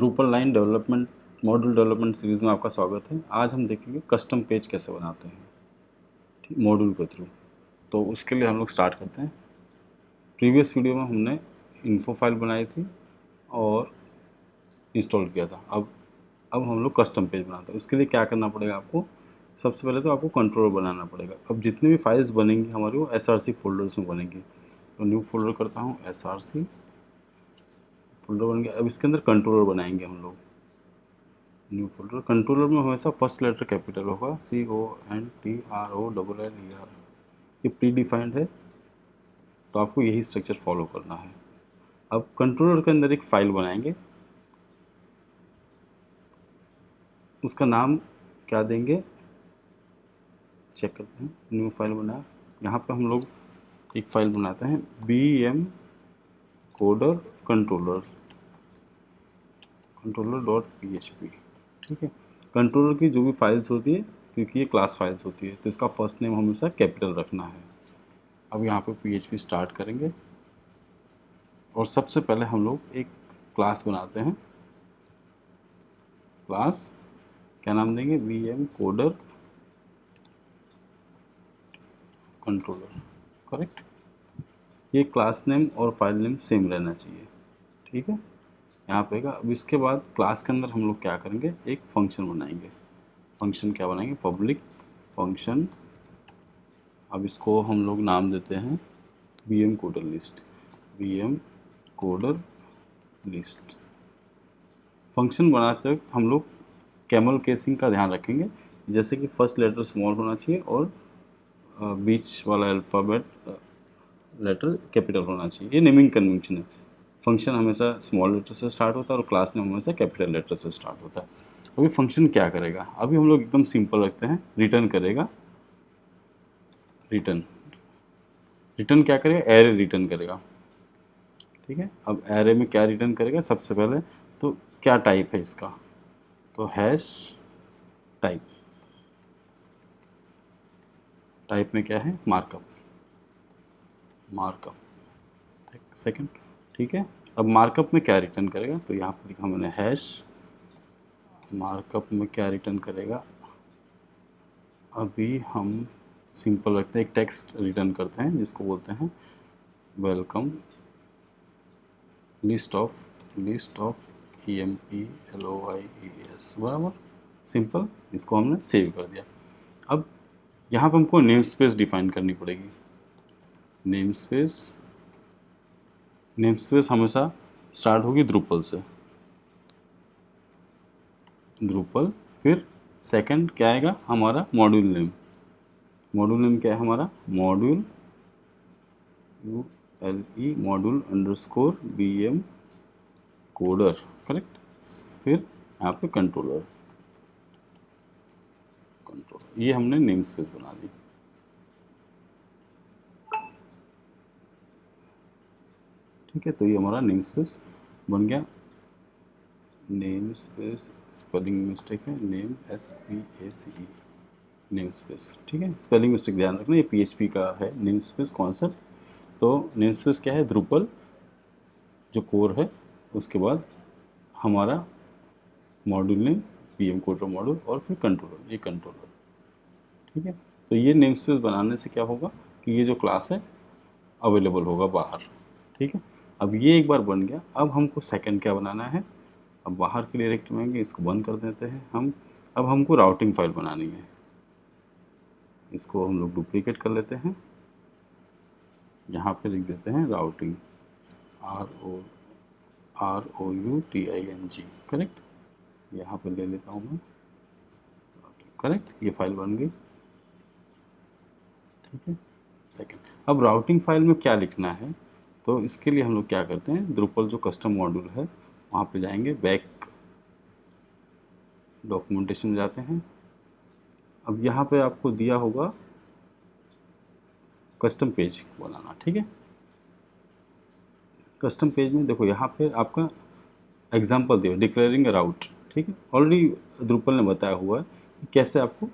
Drupal 9 development module development series में आपका स्वागत है। आज हम देखेंगे कस्टम पेज कैसे बनाते हैं, ठीक, मॉड्यूल के थ्रू। तो उसके लिए हम लोग स्टार्ट करते हैं। प्रीवियस वीडियो में हमने इन्फो फाइल बनाई थी और इंस्टॉल किया था। अब हम लोग कस्टम पेज बनाते हैं। उसके लिए क्या करना पड़ेगा आपको? सबसे पहले तो आपको कंट्रोलर बनाना पड़ेगा। अब जितनी भी फाइल्स बनेंगी हमारी वो SRC फोल्डर्स में बनेंगी। तो न्यू फोल्डर करता हूँ, SRC फोल्डर बन गया। अब इसके अंदर कंट्रोलर बनाएंगे हम लोग। न्यू फोल्डर, कंट्रोलर में हमेशा फर्स्ट लेटर कैपिटल होगा, CONTROLLER। ये प्री डिफाइंड है, तो आपको यही स्ट्रक्चर फॉलो करना है। अब कंट्रोलर के अंदर एक फाइल बनाएंगे, उसका नाम क्या देंगे चेक करते हैं। न्यू फाइल बनाया, यहाँ पे हम लोग एक फाइल बनाते हैं BM कोडर कंट्रोलर.php। ठीक है, कंट्रोलर की जो भी फाइल्स होती है, क्योंकि ये क्लास फाइल्स होती है, तो इसका फर्स्ट नेम हमेशा कैपिटल रखना है। अब यहाँ पे PHP स्टार्ट करेंगे और सबसे पहले हम लोग एक क्लास बनाते हैं। क्लास क्या नाम देंगे? BM coder controller. करेक्ट, ये क्लास नेम और फाइल नेम सेम रहना चाहिए। ठीक है, यहाँ पे का। अब इसके बाद क्लास के अंदर हम लोग क्या करेंगे, एक फंक्शन बनाएंगे। फंक्शन क्या बनाएंगे? Public function. अब इसको हम लोग नाम देते हैं BM coder list. BM coder list. Function बनाते वक्त हम लोग कैमल केसिंग का ध्यान रखेंगे, जैसे कि फर्स्ट लेटर स्मॉल होना चाहिए और बीच वाला अल्फ़ाबेट लेटर कैपिटल होना चाहिए। ये नेमिंग कन्वेंशन है। फंक्शन हमेशा स्मॉल लेटर से स्टार्ट होता है और क्लास नेम हमेशा कैपिटल लेटर से स्टार्ट होता है। अभी फंक्शन क्या करेगा? अभी हम लोग एकदम सिंपल रखते हैं, रिटर्न करेगा। रिटर्न क्या करेगा? एरे रिटर्न करेगा। ठीक है, अब एरे में क्या रिटर्न करेगा? सबसे पहले तो क्या टाइप है इसका, तो हैश टाइप। टाइप में क्या है? मार्कअप। सेकंड। ठीक है, अब मार्कअप में क्या रिटर्न करेगा? तो यहाँ पर लिखा मैंने हैश। मार्कअप में क्या रिटर्न करेगा? अभी हम सिंपल रखते हैं, एक टेक्स्ट रिटर्न करते हैं जिसको बोलते हैं वेलकम लिस्ट ऑफ EMPLOIES। बराबर, सिंपल। इसको हमने सेव कर दिया। अब यहाँ पर हमको नेम स्पेस डिफाइन करनी पड़ेगी। नेम स्पेस हमेशा स्टार्ट होगी ड्रूपल से। ड्रूपल, फिर सेकंड क्या आएगा? हमारा मॉड्यूल नेम। मॉड्यूल नेम क्या है हमारा? Module module underscore BM coder. Correct, फिर यहाँ पे कंट्रोलर। ये हमने नेम स्पेस बना दी। ठीक है, तो ये हमारा नेम स्पेस बन गया। नेम स्पेस स्पेलिंग मिस्टेक है, नेम SPACE, नेम स्पेस। ठीक है, स्पेलिंग मिस्टेक ध्यान रखना, ये PHP का है नेम स्पेस कॉन्सेप्ट। तो नेम स्पेस क्या है? ड्रूपल जो कोर है, उसके बाद हमारा module name BM coder module और फिर कंट्रोलर, ये कंट्रोलर। ठीक है, तो ये नेम स्पेस बनाने से क्या होगा कि ये जो क्लास है अवेलेबल होगा बाहर। ठीक है, अब ये एक बार बन गया। अब हमको सेकंड क्या बनाना है? अब बाहर की डायरेक्टरी में आएंगे, इसको बंद कर देते हैं हम। अब हमको राउटिंग फाइल बनानी है, इसको हम लोग डुप्लीकेट कर लेते हैं। यहाँ पे लिख देते हैं राउटिंग, ROUTING। करेक्ट, यहाँ पे ले लेता हूँ मैं। करेक्ट, ये फाइल बन गई। ठीक है, सेकंड। अब राउटिंग फाइल में क्या लिखना है? तो इसके लिए हम लोग क्या करते हैं, ड्रूपल जो कस्टम मॉड्यूल है वहाँ पे जाएंगे, बैक डॉक्यूमेंटेशन में जाते हैं। अब यहाँ पे आपको दिया होगा कस्टम पेज बनाना। ठीक है, कस्टम पेज में देखो यहाँ पे आपका एग्जांपल दिया, डिक्लेयरिंग अ राउट। ठीक है, ऑलरेडी ड्रूपल ने बताया हुआ है कि कैसे आपको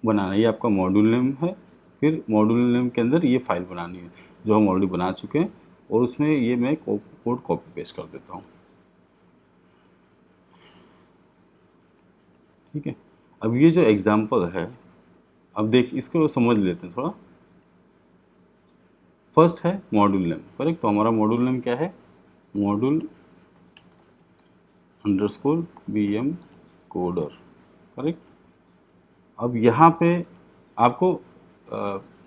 बनाना है। ये आपका मॉड्यूल नेम है, फिर मॉड्यूल नेम के अंदर ये फाइल बनानी है जो हम ऑलरेडी बना चुके हैं, और उसमें ये मैं कोड कॉपी पेस्ट कर देता हूँ। ठीक है। अब ये जो एग्जाम्पल है, अब देख इसको समझ लेते हैं थोड़ा। फर्स्ट है मॉड्यूल नेम, करेक्ट। तो हमारा मॉड्यूल नेम क्या है, module underscore BM coder, correct. अब यहाँ पे आपको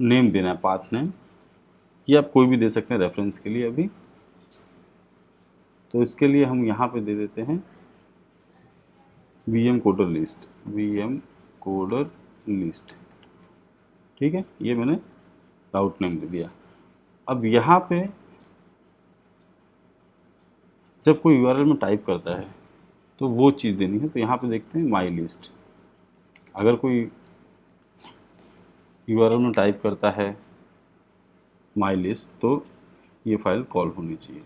नेम देना है, पाथ नेम। ये आप कोई भी दे सकते हैं रेफरेंस के लिए अभी। तो इसके लिए हम यहाँ पे दे देते हैं BM coder list, BM coder list, ठीक है। ये मैंने राउट नेम दे दिया। अब यहाँ पे जब कोई URL में टाइप करता है तो वो चीज़ देनी है। तो यहाँ पे देखते हैं माई लिस्ट। अगर कोई URL में टाइप करता है माई लिस्ट तो ये फाइल कॉल होनी चाहिए।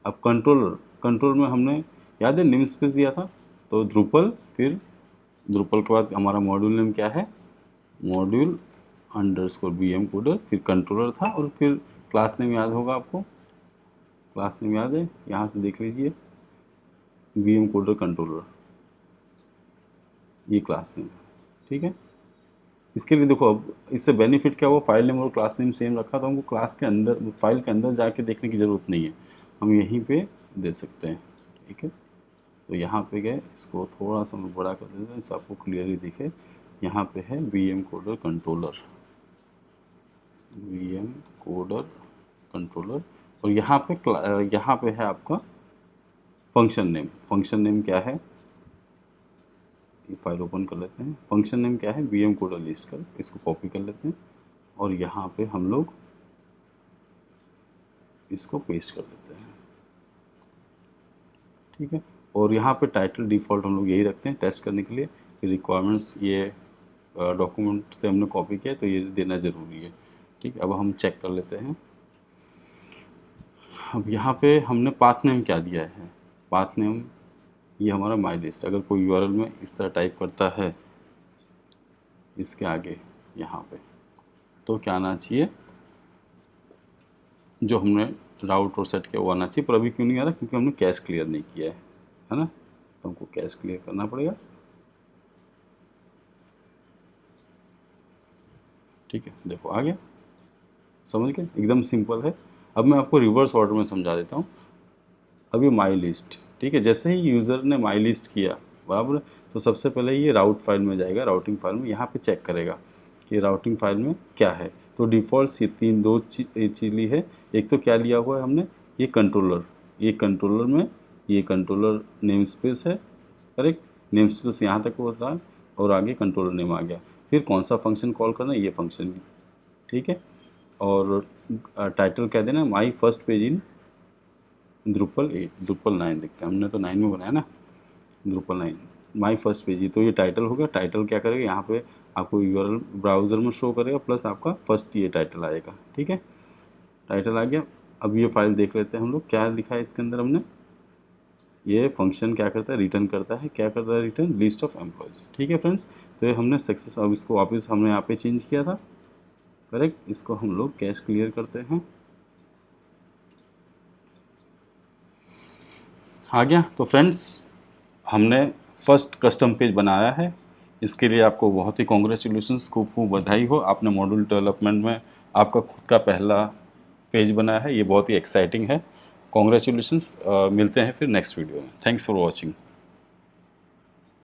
अब कंट्रोल में हमने याद है नेम स्पेस दिया था, तो ड्रूपल, फिर ड्रूपल के बाद हमारा मॉड्यूल नेम क्या है, मॉड्यूल अंडरस्कोर BM कोडर, फिर कंट्रोलर था, और फिर क्लास नेम याद होगा आपको, क्लास नेम याद है, यहाँ से देख लीजिए BM कोडर कंट्रोलर, ये क्लास नेम, ठीक है। इसके लिए देखो अब इससे बेनिफिट क्या हुआ, फाइल नेम और क्लास नेम सेम रखा, तो हमको क्लास के अंदर, फाइल के अंदर जाके देखने की ज़रूरत नहीं है, हम यहीं पे दे सकते हैं, ठीक है। तो यहाँ पे गए, इसको थोड़ा सा बड़ा कर देते हैं, आपको क्लियरली दिखे। यहाँ पे है BM coder controller, BM coder controller, और यहाँ पे है आपका फंक्शन नेम। फंक्शन नेम क्या है, ये फाइल ओपन कर लेते हैं। फंक्शन नेम क्या है, BM कोडर लिस्ट कर, इसको कॉपी कर लेते हैं और यहाँ पे हम लोग इसको पेस्ट कर देते हैं, ठीक है। और यहाँ पे टाइटल डिफ़ॉल्ट हम लोग यही रखते हैं टेस्ट करने के लिए। रिक्वायरमेंट्स ये डॉक्यूमेंट से हमने कॉपी किया, तो ये देना ज़रूरी है, ठीक। अब हम चेक कर लेते हैं। अब यहाँ पे हमने पाथ नेम क्या दिया है, पाथ नेम ये हमारा माई लिस्ट। अगर कोई URL में इस तरह टाइप करता है इसके आगे यहाँ पे, तो क्या आना चाहिए, जो हमने राउट और सेट किया वो आना चाहिए। पर अभी क्यों नहीं आ रहा, क्योंकि हमने कैश क्लियर नहीं किया है ना। तो हमको कैश क्लियर करना पड़ेगा, ठीक है। देखो आ गया, समझ गए, एकदम सिंपल है। अब मैं आपको रिवर्स ऑर्डर में समझा देता हूँ। अभी माई लिस्ट, ठीक है, जैसे ही यूज़र ने माई लिस्ट किया, बराबर, तो सबसे पहले ये राउट फाइल में जाएगा, राउटिंग फाइल में, यहाँ पे चेक करेगा कि राउटिंग फाइल में क्या है। तो डिफ़ॉल्ट ये दो चीज़ ली है। एक तो क्या लिया हुआ है हमने, ये कंट्रोलर, ये कंट्रोलर में ये कंट्रोलर नेम स्पेस है, करेक्ट। नेम स्पेस यहाँ तक होता है और आगे कंट्रोलर नेम आ गया। फिर कौन सा फंक्शन कॉल करना है, ये फंक्शन, ठीक है। और टाइटल क्या देना है, my first page in Drupal 8, Drupal 9 देखते हैं, हमने तो 9 में बनाया ना, Drupal 9 माई फर्स्ट पेज ही, तो ये टाइटल हो गया। टाइटल क्या करेगा, यहाँ पे आपको URL ब्राउज़र में शो करेगा, प्लस आपका फर्स्ट ये टाइटल आएगा, ठीक है। टाइटल आ गया। अब ये फाइल देख लेते हैं हम लोग, क्या लिखा है इसके अंदर हमने। ये फंक्शन क्या करता है, रिटर्न करता है, क्या करता है, रिटर्न लिस्ट ऑफ एम्प्लॉयज़, ठीक है फ्रेंड्स। तो ये हमने सक्सेस, अब इसको वापस हमने यहाँ पे चेंज किया था, करेक्ट। इसको हम लोग कैश क्लियर करते हैं, आ गया। तो फ्रेंड्स हमने फर्स्ट कस्टम पेज बनाया है, इसके लिए आपको बहुत ही कॉन्ग्रेचुलेशंस, खूब खूब बधाई हो। आपने मॉड्यूल डेवलपमेंट में आपका खुद का पहला पेज बनाया है, ये बहुत ही एक्साइटिंग है। कॉन्ग्रेचुलेशंस। मिलते हैं फिर नेक्स्ट वीडियो में। Thanks for watching.